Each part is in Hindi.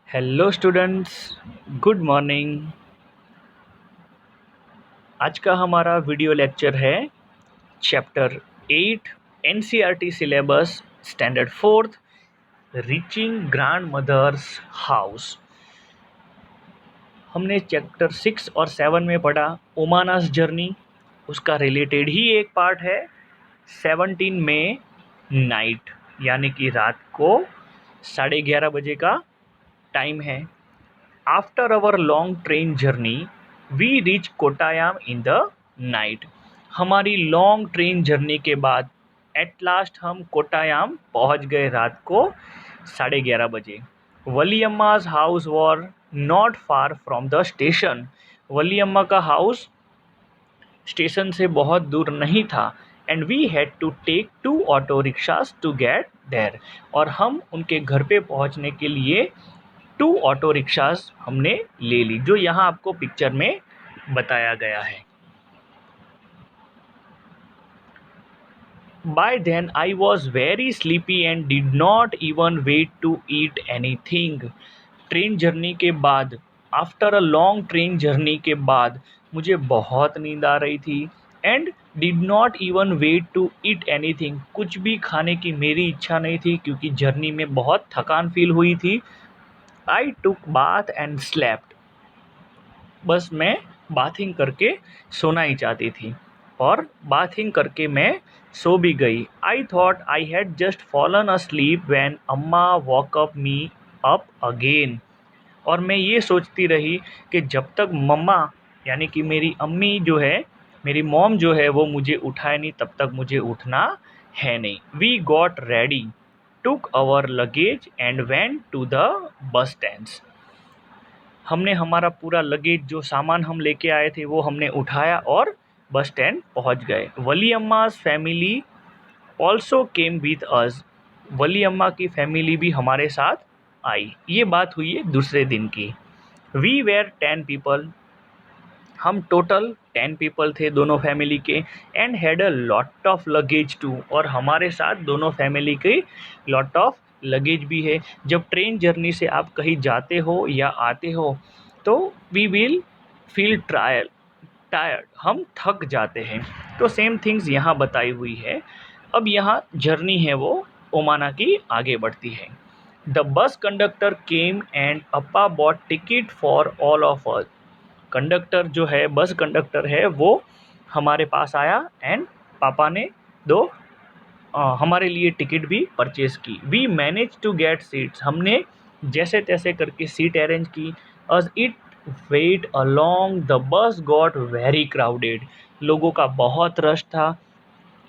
Hello students, good morning. आज का हमारा वीडियो लेक्चर है chapter 8 NCERT syllabus standard 4th reaching grandmother's house. हमने चैप्टर 6 और 7 में पढ़ा ओमानास जर्नी, उसका रिलेटेड ही एक पार्ट है 17 में नाइट, यानी कि रात को 11:30 बजे का टाइम है। After our long train journey, we reach Kottayam in the night. हमारी लॉन्ग ट्रेन जर्नी के बाद एट लास्ट हम कोटायाम पहुंच गए रात को 11:30 बजे। Valiamma's house was not far from the station. Valiamma का हाउस स्टेशन से बहुत दूर नहीं था। And we had to take 2 auto rickshaws to get there. और हम उनके घर पे पहुंचने के लिए 2 ऑटो रिक्शाज हमने ले ली, जो यहाँ आपको पिक्चर में बताया गया है। By then I was very sleepy and did not even wait to eat anything. Train journey के बाद, after a long train journey के बाद मुझे बहुत नींद आ रही थी। And did not even wait to eat anything, कुछ भी खाने की मेरी इच्छा नहीं थी क्योंकि जर्नी में बहुत थकान फील हुई थी। आई टुक बाथ एंड स्लेप्ट। बस मैं बाथिंग करके सोना ही चाहती थी और बाथिंग करके मैं सो भी गई। I thought I had just fallen asleep when Amma woke up me up again. और मैं ये सोचती रही कि जब तक मम्मा यानी कि मेरी अम्मी जो है, मेरी मॉम जो है, वो मुझे उठाए नहीं तब तक मुझे उठना है नहीं। We got ready, took our luggage and went to the bus stand. हमने हमारा पूरा लगेज, जो सामान हम लेके आए थे, वो हमने उठाया और बस स्टैंड पहुंच गए। Vali Amma's family also came with us. Vali Amma की फैमिली भी हमारे साथ आई। ये बात हुई है दूसरे दिन की। We were 10 people. हम टोटल 10 पीपल थे दोनों फैमिली के। And had a lot of luggage too. और हमारे साथ दोनों फैमिली के लॉट ऑफ लगेज भी है। जब ट्रेन जर्नी से आप कहीं जाते हो या आते हो तो वी विल फील टायर्ड, हम थक जाते हैं। तो सेम थिंग्स यहाँ बताई हुई है। अब यहाँ जर्नी है वो ओमाना की आगे बढ़ती है। The bus conductor came and Appa bought ticket for all of us. Conductor जो है, बस कंडक्टर है, वो हमारे पास आया एंड पापा ने दो हमारे लिए टिकट भी परचेज की। We manage to get seats. हमने जैसे तैसे करके सीट अरेंज की। As it went along the bus got very crowded. लोगों का बहुत रश था,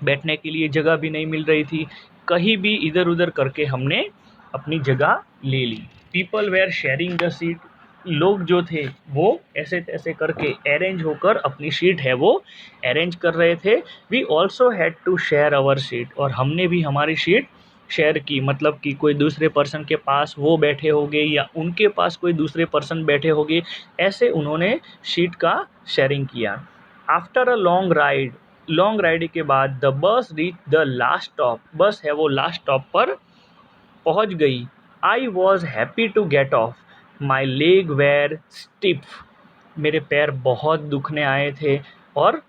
बैठने के लिए जगह भी नहीं मिल रही थी। कहीं भी इधर उधर करके हमने अपनी जगह ले ली। People were sharing the seat. लोग जो थे वो ऐसे तैसे करके अरेंज होकर अपनी सीट है वो अरेंज कर रहे थे। We also had to share our seat. और हमने भी हमारी सीट शेयर की, मतलब कि कोई दूसरे पर्सन के पास वो बैठे होंगे या उनके पास कोई दूसरे पर्सन बैठे होंगे, ऐसे उन्होंने सीट का शेयरिंग किया। आफ्टर अ लॉन्ग राइड के बाद the bus reach the last stop. बस है वो लास्ट स्टॉप पर पहुंच गई। I was happy to get off. My leg were stiff. मेरे पैर बहुत दुखने आए थे और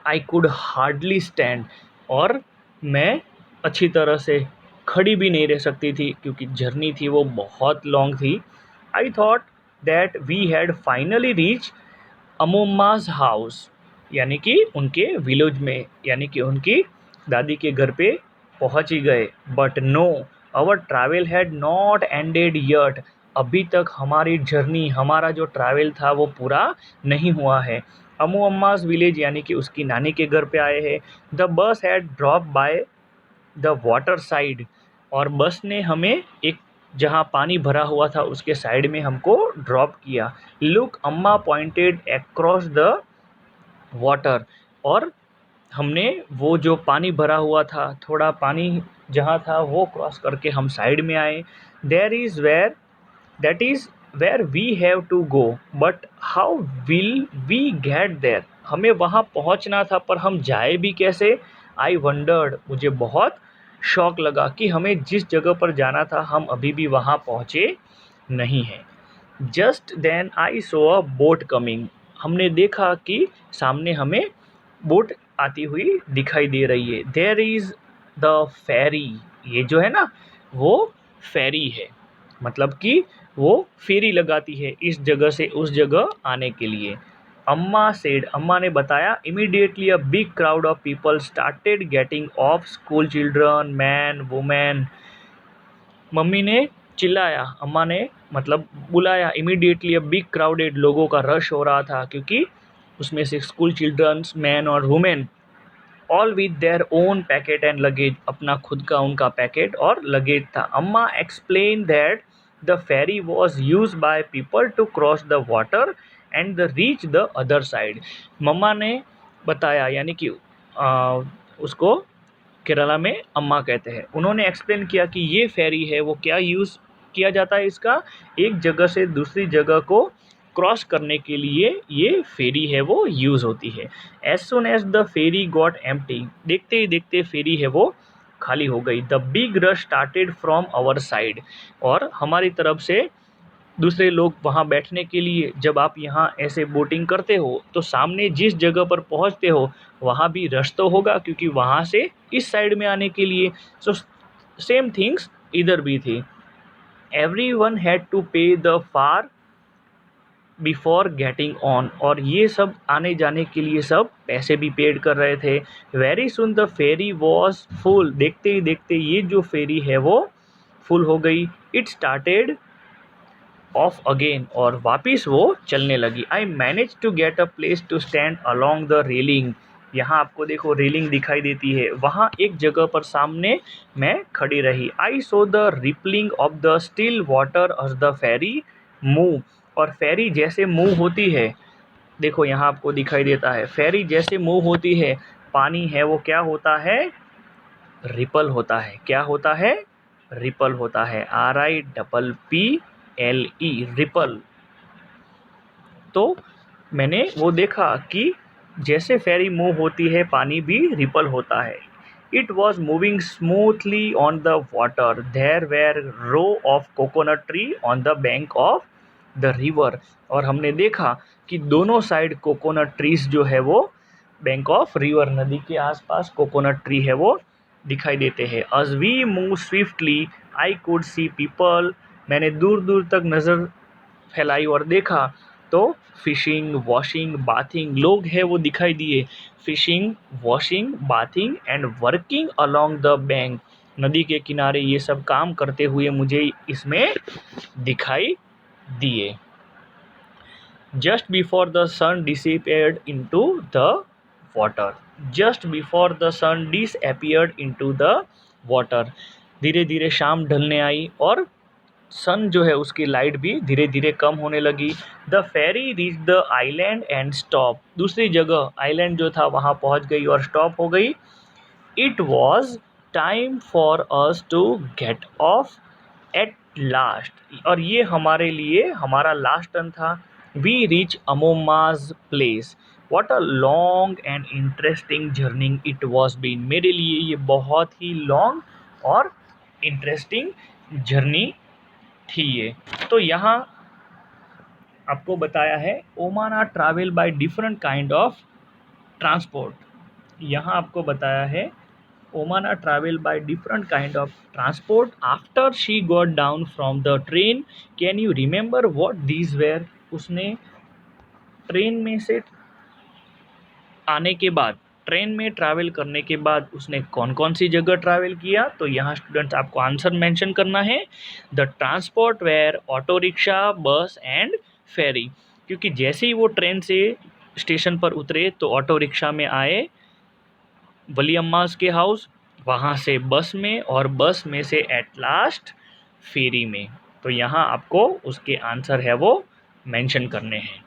आई कुड हार्डली स्टैंड। और मैं अच्छी तरह से खड़ी भी नहीं रह सकती थी क्योंकि जर्नी थी वो बहुत लॉन्ग थी। I thought that we had finally reach Ammomma's house, यानी कि उनके विलेज में, यानी कि उनकी दादी के घर पे पहुंच ही गए। But no, our travel had not ended yet. अभी तक हमारी जर्नी, हमारा जो ट्रैवल था वो पूरा नहीं हुआ है। अमू अम्मा's विलेज यानी कि उसकी नानी के घर पे आए हैं। The bus had drop by the water side. और बस ने हमें एक, जहाँ पानी भरा हुआ था उसके साइड में हमको ड्रॉप किया। लुक, अम्मा पॉइंटेड अक्रॉस द वाटर। और हमने वो जो पानी भरा हुआ था, थोड़ा पानी जहाँ था वो क्रॉस करके हम साइड में आए। That is where we have to go, but how will we get there. हमें वहाँ पहुँचना था पर हम जाए भी कैसे। I wondered. मुझे बहुत शौक लगा कि हमें जिस जगह पर जाना था हम अभी भी वहाँ पहुँचे नहीं है। Just then I saw a boat coming, हमने देखा कि सामने हमें बोट आती हुई दिखाई दे रही है। देयर इज द फेरी, ये जो है ना वो फेरी है, मतलब कि वो फेरी लगाती है इस जगह से उस जगह आने के लिए। अम्मा सेड, अम्मा ने बताया, immediately a big crowd of people started getting off, school children, man, women. Mummy ने चिल्लाया, अम्मा ने मतलब बुलाया, इमीडिएटली अब बिग क्राउडेड, लोगों का रश हो रहा था क्योंकि उसमें से स्कूल चिल्ड्रंस, मैन और women, all with their own packet and luggage, अपना खुद का उनका पैकेट और लगेज था। Amma explain that the ferry was use by people to cross the water and the reach the other side. मम्मा ने बताया, यानी कि उसको केरला में अम्मा कहते हैं, उन्होंने एक्सप्लेन किया कि ये फेरी है वो क्या यूज़ किया जाता है इसका, एक जगह से दूसरी जगह को क्रॉस करने के लिए ये फेरी है वो यूज़ होती है। As soon as the ferry got empty, देखते ही देखते फेरी है वो खाली हो गई। The big rush started from our side, और हमारी तरफ से दूसरे लोग वहाँ बैठने के लिए, जब आप यहाँ ऐसे बोटिंग करते हो तो सामने जिस जगह पर पहुँचते हो वहाँ भी रश तो होगा, क्योंकि वहाँ से इस साइड में आने के लिए। सो सेम थिंग्स इधर भी थी। एवरी वन हैड टू पे the far before getting on, और ये सब आने जाने के लिए सब पैसे भी पेड कर रहे थे। Very soon the ferry was full, देखते ही देखते ये जो फेरी है वो फुल हो गई। इट स्टार्टेड ऑफ अगेन, और वापिस वो चलने लगी। I manage to get a place to stand along the railing, यहाँ आपको देखो रेलिंग दिखाई देती है, वहाँ एक जगह पर सामने मैं खड़ी रही। I saw the rippling of the still water as the ferry move, और फेरी जैसे मूव होती है, देखो यहाँ आपको दिखाई देता है, फेरी जैसे मूव होती है, पानी है वो क्या होता है, रिपल होता है। क्या होता है, रिपल होता है। RIPPLE, ripple. तो मैंने वो देखा कि जैसे फेरी मूव होती है पानी भी रिपल होता है। It was moving smoothly on the water, there were row of coconut tree on the bank of the river, और हमने देखा कि दोनों साइड कोकोनट ट्रीज जो है वो बैंक ऑफ रिवर, नदी के आसपास कोकोनट ट्री है वो दिखाई देते हैं। As we move swiftly I could see people, मैंने दूर दूर तक नज़र फैलाई और देखा तो फिशिंग, वॉशिंग, बाथिंग, लोग हैं वो दिखाई दिए। Fishing, washing, bathing and working along the bank, नदी के किनारे ये सब काम करते हुए मुझे इसमें दिखाई दिए। Just before the sun disappeared into the water, just before the sun disappeared into the water, धीरे धीरे शाम ढलने आई और सन जो है उसकी लाइट भी धीरे धीरे कम होने लगी। The ferry reach the island and stop, दूसरी जगह आइलैंड जो था वहाँ पहुँच गई और स्टॉप हो गई। It was time for us to get off at last, और ये हमारे लिए हमारा लास्ट टर्न था। We reach Ammomma's place, what a long and interesting journey it was been, मेरे लिए ये बहुत ही लॉन्ग और इंटरेस्टिंग जर्नी थी ये। तो यहाँ आपको बताया है Omana travel by different kind of transport, यहाँ आपको बताया है Omana travel by different kind of transport after she got down from the train. Can you remember what these where, उसने ट्रेन में से आने के बाद, ट्रेन में ट्रैवल करने के बाद उसने कौन कौन सी जगह ट्रैवल किया, तो यहाँ स्टूडेंट्स आपको आंसर मेंशन करना है। The transport were auto rickshaw, bus and ferry, क्योंकि जैसे ही वो ट्रेन से स्टेशन पर उतरे तो ऑटो रिक्शा में आए वली अम्मास के हाउस, वहाँ से बस में, और बस में से एट लास्ट फेरी में। तो यहाँ आपको उसके आंसर है वो मेंशन करने हैं।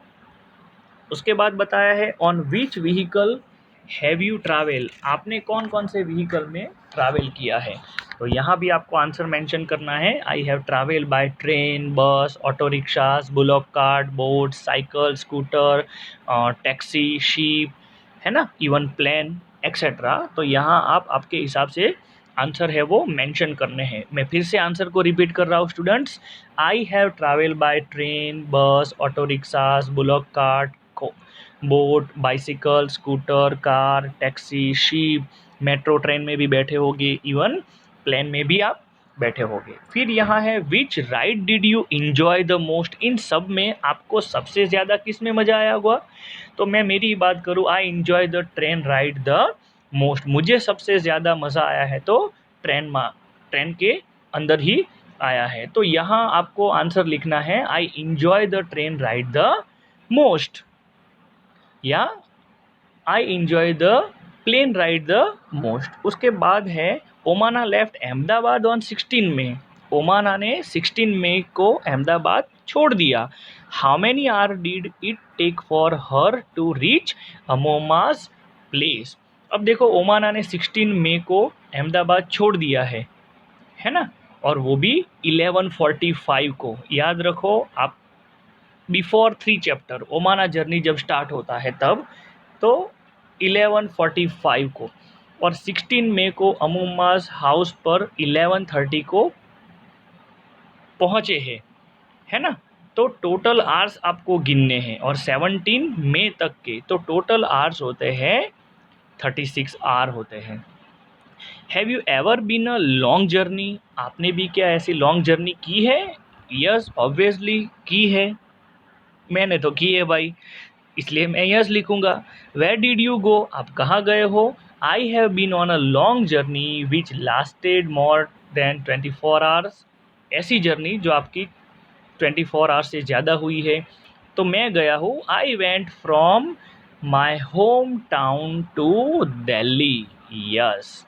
उसके बाद बताया है on which vehicle have you travel, आपने कौन कौन से व्हीकल में ट्रैवल किया है, तो यहाँ भी आपको आंसर मेंशन करना है। I have travel by train, bus, auto rickshaws, bullock cart, boat, cycle, scooter, taxi, ship, है ना, इवन प्लेन एक्सेट्रा। तो यहाँ आप आपके हिसाब से आंसर है वो मेंशन करने हैं। मैं फिर से आंसर को रिपीट कर रहा हूँ students. I have travel by train, bus, auto rickshaws, bullock cart, boat, bicycle, scooter, car, taxi, ship, metro train में भी बैठे होगे, इवन प्लेन में भी आप बैठे होगे। फिर यहाँ है which ride did you enjoy the most. इन सब में आपको सबसे ज़्यादा किस में मज़ा आया होगा? तो मैं मेरी बात करूँ, आई enjoy the train ride the most. मुझे सबसे ज़्यादा मज़ा आया है तो ट्रेन के अंदर ही आया है। तो यहाँ आपको आंसर लिखना है I enjoy the train ride the most, या I enjoy the plane ride the most. उसके बाद है Omana left Ahmedabad on 16 May. Omana ने 16 मई को अहमदाबाद छोड़ दिया। How many hour did it take for her to reach Ammomma's place. अब देखो ओमाना ने 16 मई को अहमदाबाद छोड़ दिया है ना, और वो भी 11:45 को। याद रखो आप, बिफोर 3 चैप्टर ओमाना जर्नी जब स्टार्ट होता है तब, तो 11:45 को, और 16 मई को अमोमास हाउस पर 11:30 को पहुँचे हैं, है ना। तो टोटल आवर्स आपको गिनने हैं, और 17 मई तक के तो टोटल आवर्स होते हैं 36 आवर होते हैं। Have you ever been a long journey. आपने भी क्या ऐसी लॉन्ग जर्नी की है? यस ऑब्वियसली की है, मैंने तो की है भाई, इसलिए मैं यस लिखूंगा। Where did you go. आप कहाँ गए हो? I have been on a long journey which lasted more than 24 hours. ऐसी जर्नी जो आपकी 24 आवर्स से ज़्यादा हुई है। तो मैं गया हूँ, I went from my home town to Delhi. Yes,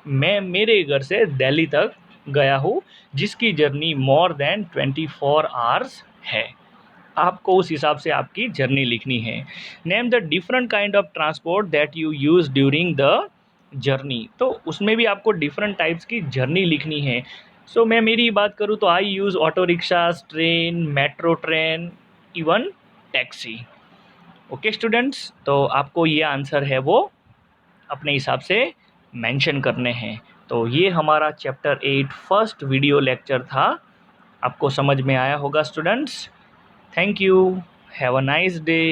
मैं मेरे घर से दिल्ली तक गया हूँ, जिसकी जर्नी मोर देन 24 आवर्स है। आपको उस हिसाब से आपकी जर्नी लिखनी है। Name the different kind of transport that you use during the journey. तो उसमें भी आपको डिफरेंट टाइप्स की जर्नी लिखनी है। सो मैं मेरी बात करूँ तो I use auto rickshaws, train, metro train, even taxi. Okay students, तो आपको ये आंसर है वो अपने हिसाब से मेंशन करने हैं। तो ये हमारा चैप्टर 8 फर्स्ट वीडियो लेक्चर था। आपको समझ में आया होगा students. Thank you. Have a nice day.